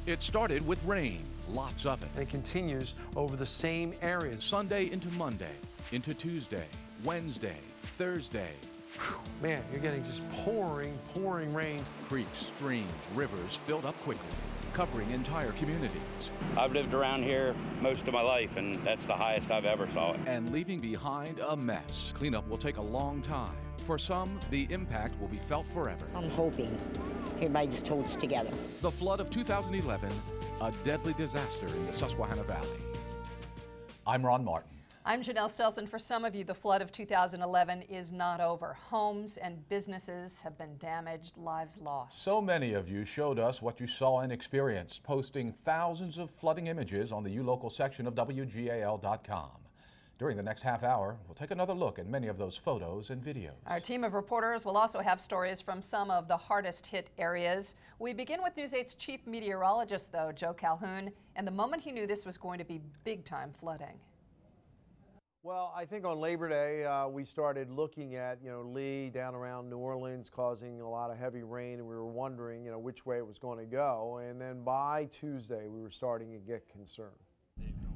It started with rain, lots of it. And it continues over the same areas. Sunday into Monday, into Tuesday, Wednesday, Thursday. Whew, man, you're getting just pouring rains. Creeks, streams, rivers filled up quickly, covering entire communities. I've lived around here most of my life, and that's the highest I've ever saw it. And leaving behind a mess. Cleanup will take a long time. For some, the impact will be felt forever. So I'm hoping everybody just holds together. The flood of 2011, a deadly disaster in the Susquehanna Valley. I'm Ron Martin. I'm Janelle Stelson. For some of you, the flood of 2011 is not over. Homes and businesses have been damaged, lives lost. So many of you showed us what you saw and experienced, posting thousands of flooding images on the ULocal section of WGAL.com. During the next half hour, we'll take another look at many of those photos and videos. Our team of reporters will also have stories from some of the hardest hit areas. We begin with News 8's chief meteorologist, though, Joe Calhoun, and the moment he knew this was going to be big-time flooding. Well, I think on Labor Day, we started looking at, Lee down around New Orleans causing a lot of heavy rain, and we were wondering, which way it was going to go. And then by Tuesday, we were starting to get concerned.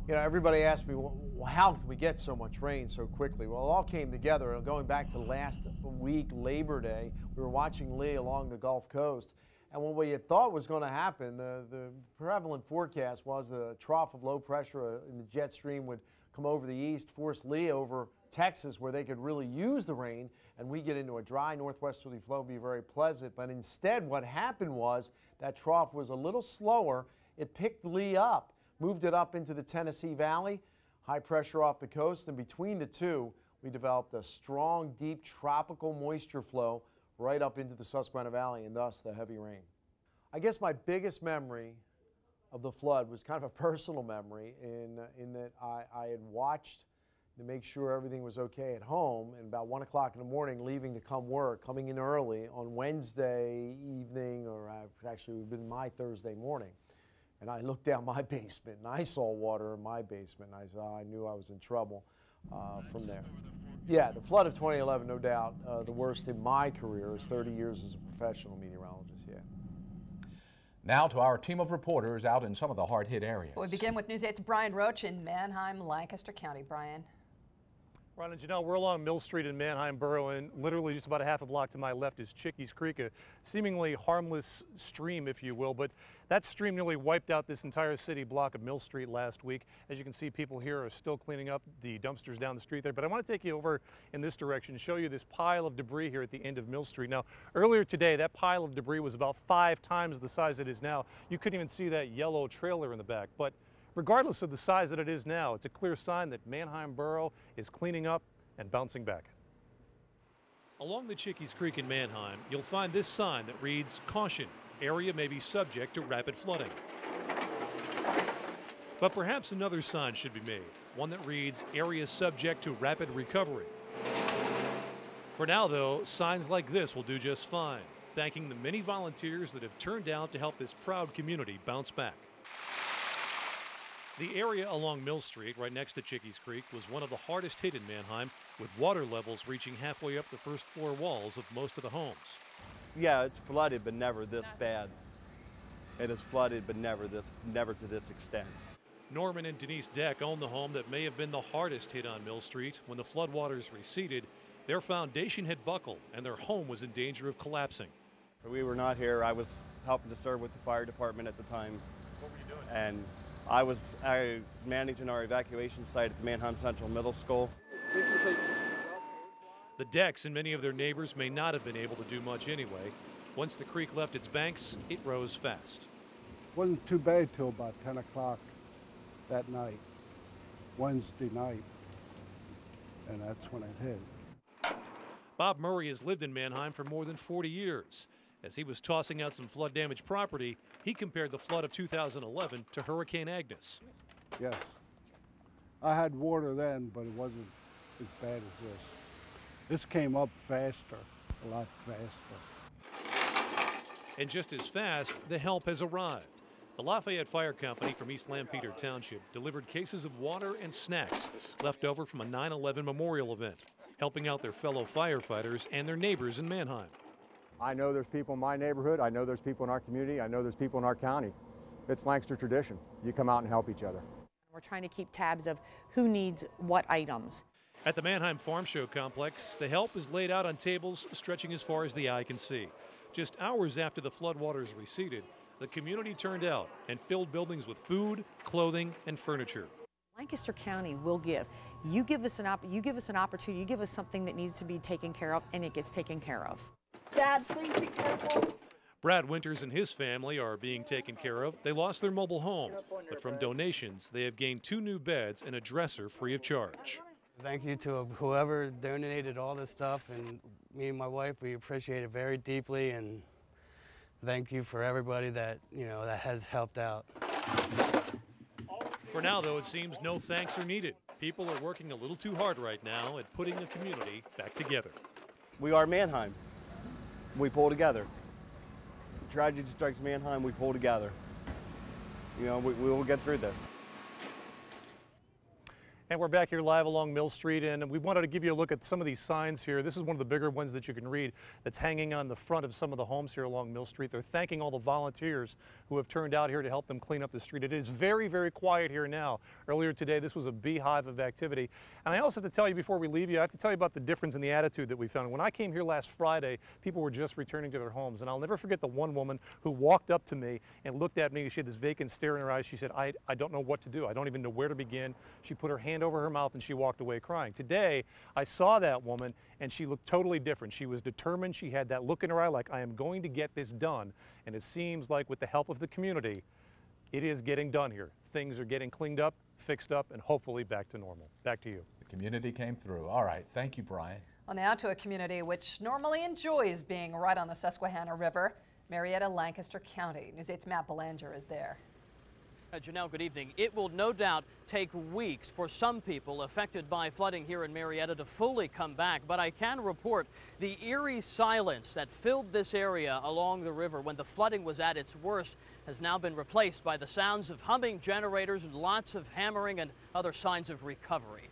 Everybody asked me, well, how can we get so much rain so quickly? Well, it all came together. Going back to last week, Labor Day, we were watching Lee along the Gulf Coast. And what we had thought was going to happen, the prevalent forecast was the trough of low pressure in the jet stream would come over the east, force Lee over Texas where they could really use the rain, and we get into a dry northwesterly flow, be very pleasant. But instead what happened was that trough was a little slower. It picked Lee up, moved it up into the Tennessee Valley, high pressure off the coast, and between the two, we developed a strong, deep tropical moisture flow right up into the Susquehanna Valley, and thus the heavy rain. I guess my biggest memory of the flood was kind of a personal memory in that I had watched to make sure everything was okay at home, and about 1 o'clock in the morning leaving to come work, coming in early on Wednesday evening, or actually it would have been my Thursday morning. And I looked down my basement, and I saw water in my basement, and I said, I knew I was in trouble from there. Yeah, the flood of 2011, no doubt, the worst in my career is 30 years as a professional meteorologist, yeah. Now to our team of reporters out in some of the hard-hit areas. We begin with News 8's Brian Roach in Manheim, Lancaster County. Brian. Ron and Janelle, we're along Mill Street in Manheim Borough, and literally just about a half a block to my left is Chickies Creek, a seemingly harmless stream, if you will, but that stream nearly wiped out this entire city block of Mill Street last week. As you can see, people here are still cleaning up the dumpsters down the street there, but I want to take you over in this direction, show you this pile of debris here at the end of Mill Street. Now, earlier today, that pile of debris was about 5 times the size it is now. You couldn't even see that yellow trailer in the back, but regardless of the size that it is now, it's a clear sign that Manheim Borough is cleaning up and bouncing back. Along the Chickies Creek in Manheim, you'll find this sign that reads, "Caution, area may be subject to rapid flooding." But perhaps another sign should be made, one that reads, "Area subject to rapid recovery." For now, though, signs like this will do just fine, thanking the many volunteers that have turned out to help this proud community bounce back. The area along Mill Street, right next to Chickies Creek, was one of the hardest hit in Manheim, with water levels reaching halfway up the first floor walls of most of the homes. Yeah, it's flooded, but never this bad. It is flooded, but never to this extent. Norman and Denise Deck own the home that may have been the hardest hit on Mill Street. When the floodwaters receded, their foundation had buckled and their home was in danger of collapsing. We were not here. I was helping to serve with the fire department at the time. What were you doing? And I was managing our evacuation site at the Manheim Central Middle School. The Decks and many of their neighbors may not have been able to do much anyway. Once the creek left its banks, it rose fast. Wasn't too bad till about 10 o'clock that night, Wednesday night, and that's when it hit. Bob Murray has lived in Manheim for more than 40 years. As he was tossing out some flood-damaged property, he compared the flood of 2011 to Hurricane Agnes. Yes. I had water then, but it wasn't as bad as this. This came up faster, a lot faster. And just as fast, the help has arrived. The Lafayette Fire Company from East Lampeter Township delivered cases of water and snacks left over from a 9/11 memorial event, helping out their fellow firefighters and their neighbors in Manheim. I know there's people in my neighborhood, I know there's people in our community, I know there's people in our county it's Lancaster tradition. You come out and help each other. We're trying to keep tabs of who needs what items. At the Mannheim Farm Show complex, the help is laid out on tables stretching as far as the eye can see. Just hours after the floodwaters receded, the community turned out and filled buildings with food, clothing, and furniture. Lancaster County will give. You give us an opportunity, you give us something that needs to be taken care of, and it gets taken care of. Dad, please be careful. Brad Winters and his family are being taken care of. They lost their mobile home, but from donations, they have gained 2 new beds and a dresser free of charge. Thank you to whoever donated all this stuff, and me and my wife, we appreciate it very deeply, and thank you for everybody that, that has helped out. For now, though, it seems no thanks are needed. People are working a little too hard right now at putting the community back together. We are Mannheim. We pull together. Tragedy strikes Mannheim, we pull together. We will get through this. And we're back here live along Mill Street, and we wanted to give you a look at some of these signs here. This is one of the bigger ones that you can read that's hanging on the front of some of the homes here along Mill Street. They're thanking all the volunteers who have turned out here to help them clean up the street. It is very, very quiet here now. Earlier today, this was a beehive of activity. And I also have to tell you before we leave you, I have to tell you about the difference in the attitude that we found. When I came here last Friday, people were just returning to their homes. And I'll never forget the one woman who walked up to me and looked at me. She had this vacant stare in her eyes. She said, I don't know what to do. I don't even know where to begin. She put her hand over her mouth and she walked away crying. Today, I saw that woman and she looked totally different. She was determined. She had that look in her eye like, I am going to get this done. And it seems like with the help of the community, it is getting done here. Things are getting cleaned up, fixed up, and hopefully back to normal. Back to you. The community came through. All right. Thank you, Brian. Well, now to a community which normally enjoys being right on the Susquehanna River, Marietta, Lancaster County. News 8's Matt Belanger is there. Janelle, good evening. It will no doubt take weeks for some people affected by flooding here in Marietta to fully come back, but I can report the eerie silence that filled this area along the river when the flooding was at its worst has now been replaced by the sounds of humming generators and lots of hammering and other signs of recovery.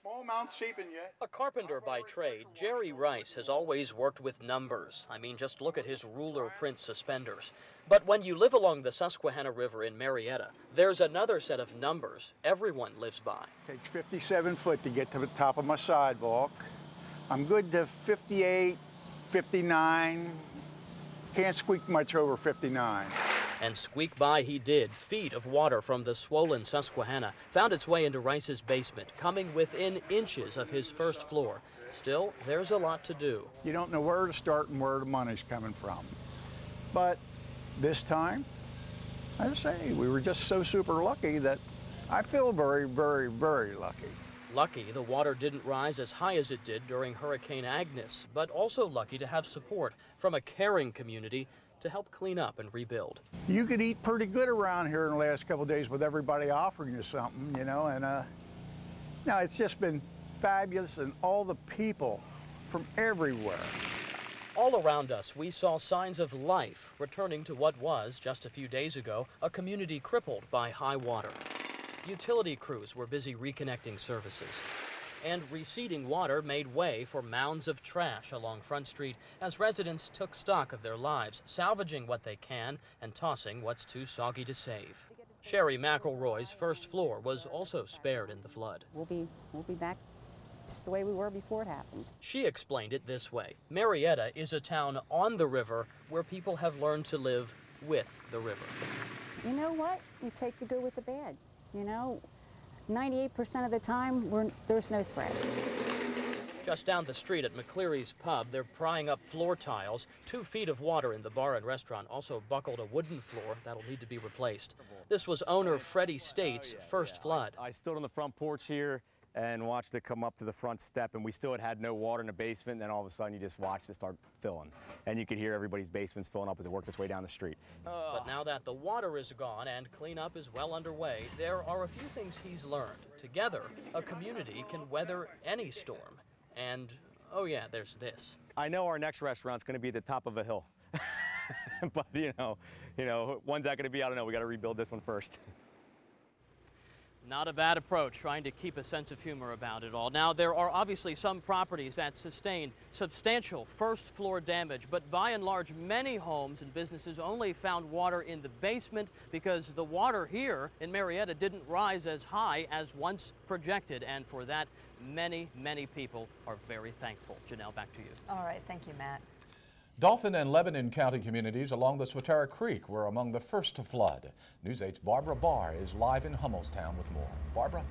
Small amount seeping yet. A carpenter by trade, Jerry Rice has always worked with numbers. I mean, just look at his ruler print suspenders. But when you live along the Susquehanna River in Marietta, there's another set of numbers everyone lives by. Takes 57 foot to get to the top of my sidewalk. I'm good to 58, 59. Can't squeak much over 59. And squeak by he did. Feet of water from the swollen Susquehanna found its way into Rice's basement, coming within inches of his first floor. Still, there's a lot to do. You don't know where to start and where the money's coming from. But this time, I say, we were just so super lucky that I feel very, very, very lucky. Lucky the water didn't rise as high as it did during Hurricane Agnes, but also lucky to have support from a caring community to help clean up and rebuild. You could eat pretty good around here in the last couple of days with everybody offering you something, and no, it's just been fabulous, and all the people from everywhere. All around us, we saw signs of life returning to what was, just a few days ago, a community crippled by high water. Utility crews were busy reconnecting services. And receding water made way for mounds of trash along Front Street as residents took stock of their lives, salvaging what they can and tossing what's too soggy to save. Sherry McElroy's first floor was also spared in the flood. We'll be back just the way we were before it happened. She explained it this way. Marietta is a town on the river where people have learned to live with the river. You know what? You take the good with the bad. 98% of the time, there's no threat. Just down the street at McCleary's Pub, they're prying up floor tiles. 2 feet of water in the bar and restaurant also buckled a wooden floor that'll need to be replaced. This was owner Freddie State's first flood. I stood on the front porch here and watched it come up to the front step, and we still had no water in the basement, and then all of a sudden you just watched it start filling. And you could hear everybody's basements filling up as it worked its way down the street. But now that the water is gone and cleanup is well underway, there are a few things he's learned. Together, a community can weather any storm. And, oh yeah, there's this. I know our next restaurant's going to be at the top of a hill. But, when's that going to be? I don't know. We got to rebuild this one first. Not a bad approach, trying to keep a sense of humor about it all. Now, there are obviously some properties that sustained substantial first-floor damage, but by and large, many homes and businesses only found water in the basement because the water here in Marietta didn't rise as high as once projected, and for that, many, many people are very thankful. Janelle, back to you. All right, thank you, Matt. Dauphin and Lebanon County communities along the Swatara Creek were among the first to flood. News 8's Barbara Barr is live in Hummelstown with more. Barbara?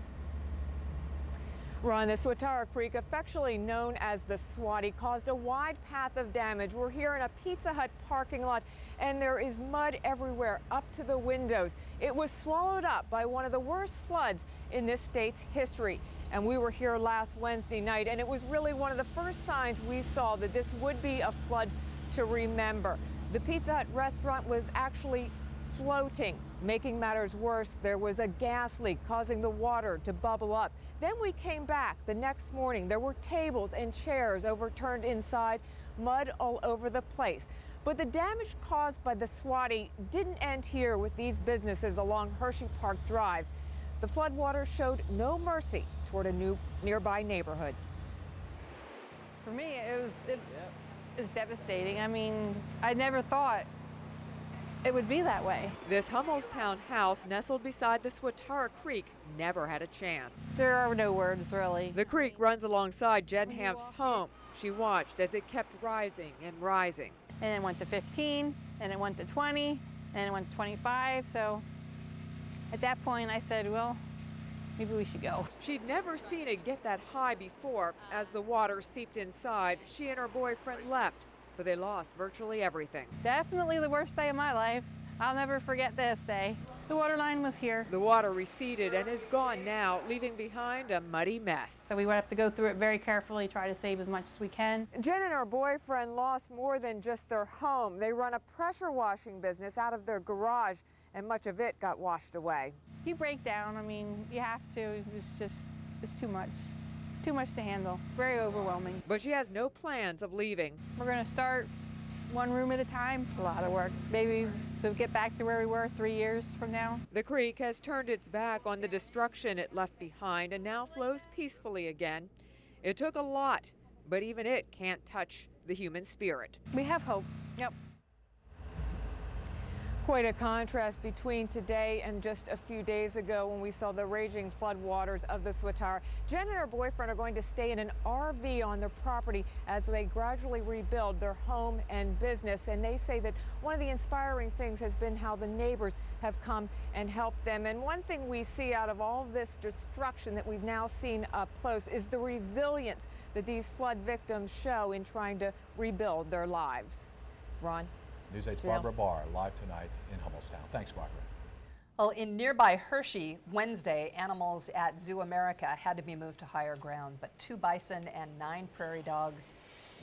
Ron, the Swatara Creek, affectionately known as the Swatty, caused a wide path of damage. We're here in a Pizza Hut parking lot, and there is mud everywhere up to the windows. It was swallowed up by one of the worst floods in this state's history. And we were here last Wednesday night, and it was really one of the first signs we saw that this would be a flood to remember. The Pizza Hut restaurant was actually floating. Making matters worse, there was a gas leak causing the water to bubble up. Then we came back the next morning. There were tables and chairs overturned inside, mud all over the place. But the damage caused by the Swatty didn't end here with these businesses along Hershey Park Drive. The floodwater showed no mercy toward a nearby neighborhood. For me, it was devastating. I mean, I never thought it would be that way. This Hummelstown house nestled beside the Swatara Creek never had a chance. There are no words, really. The creek runs alongside Jen Hamp's home. She watched as it kept rising and rising. And it went to 15, and it went to 20, and it went to 25. So at that point, I said, well, maybe we should go. She'd never seen it get that high before. As the water seeped inside, she and her boyfriend left, but they lost virtually everything. Definitely the worst day of my life. I'll never forget this day. The water line was here. The water receded and is gone now, leaving behind a muddy mess. So we would have to go through it very carefully, try to save as much as we can. Jen and her boyfriend lost more than just their home. They run a pressure washing business out of their garage, and much of it got washed away. You break down. I mean, you have to. It's too much. Too much to handle. Very overwhelming. But she has no plans of leaving. We're going to start one room at a time. A lot of work. Maybe we'll get back to where we were 3 years from now. The creek has turned its back on the destruction it left behind and now flows peacefully again. It took a lot, but even it can't touch the human spirit. We have hope. Yep. Quite a contrast between today and just a few days ago when we saw the raging floodwaters of the Swatara. Jen and her boyfriend are going to stay in an RV on their property as they gradually rebuild their home and business. And they say that one of the inspiring things has been how the neighbors have come and helped them. And one thing we see out of all this destruction that we've now seen up close is the resilience that these flood victims show in trying to rebuild their lives. Ron? News 8's Barbara Barr, live tonight in Hummelstown. Thanks, Barbara. Well, in nearby Hershey, Wednesday, animals at Zoo America had to be moved to higher ground, but 2 bison and 9 prairie dogs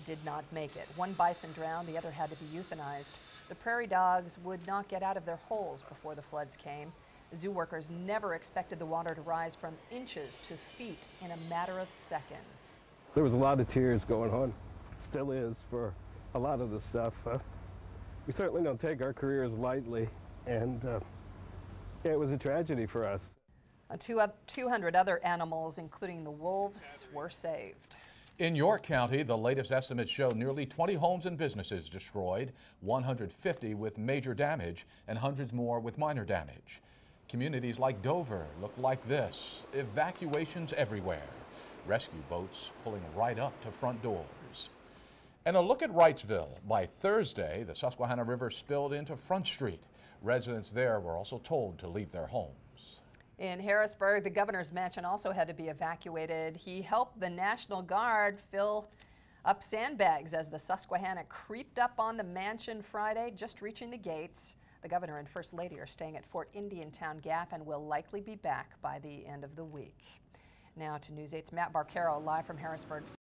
did not make it. 1 bison drowned, the other had to be euthanized. The prairie dogs would not get out of their holes before the floods came. Zoo workers never expected the water to rise from inches to feet in a matter of seconds. There was a lot of tears going on, still is, for a lot of the stuff. We certainly don't take our careers lightly, and it was a tragedy for us. 200 other animals, including the wolves, were saved. In York County, the latest estimates show nearly 20 homes and businesses destroyed, 150 with major damage, and hundreds more with minor damage. Communities like Dover look like this, evacuations everywhere, rescue boats pulling right up to front doors. And a look at Wrightsville. By Thursday, the Susquehanna River spilled into Front Street. Residents there were also told to leave their homes. In Harrisburg, the governor's mansion also had to be evacuated. He helped the National Guard fill up sandbags as the Susquehanna creeped up on the mansion Friday, just reaching the gates. The governor and First Lady are staying at Fort Indiantown Gap and will likely be back by the end of the week. Now to News 8's Matt Barcaro, live from Harrisburg.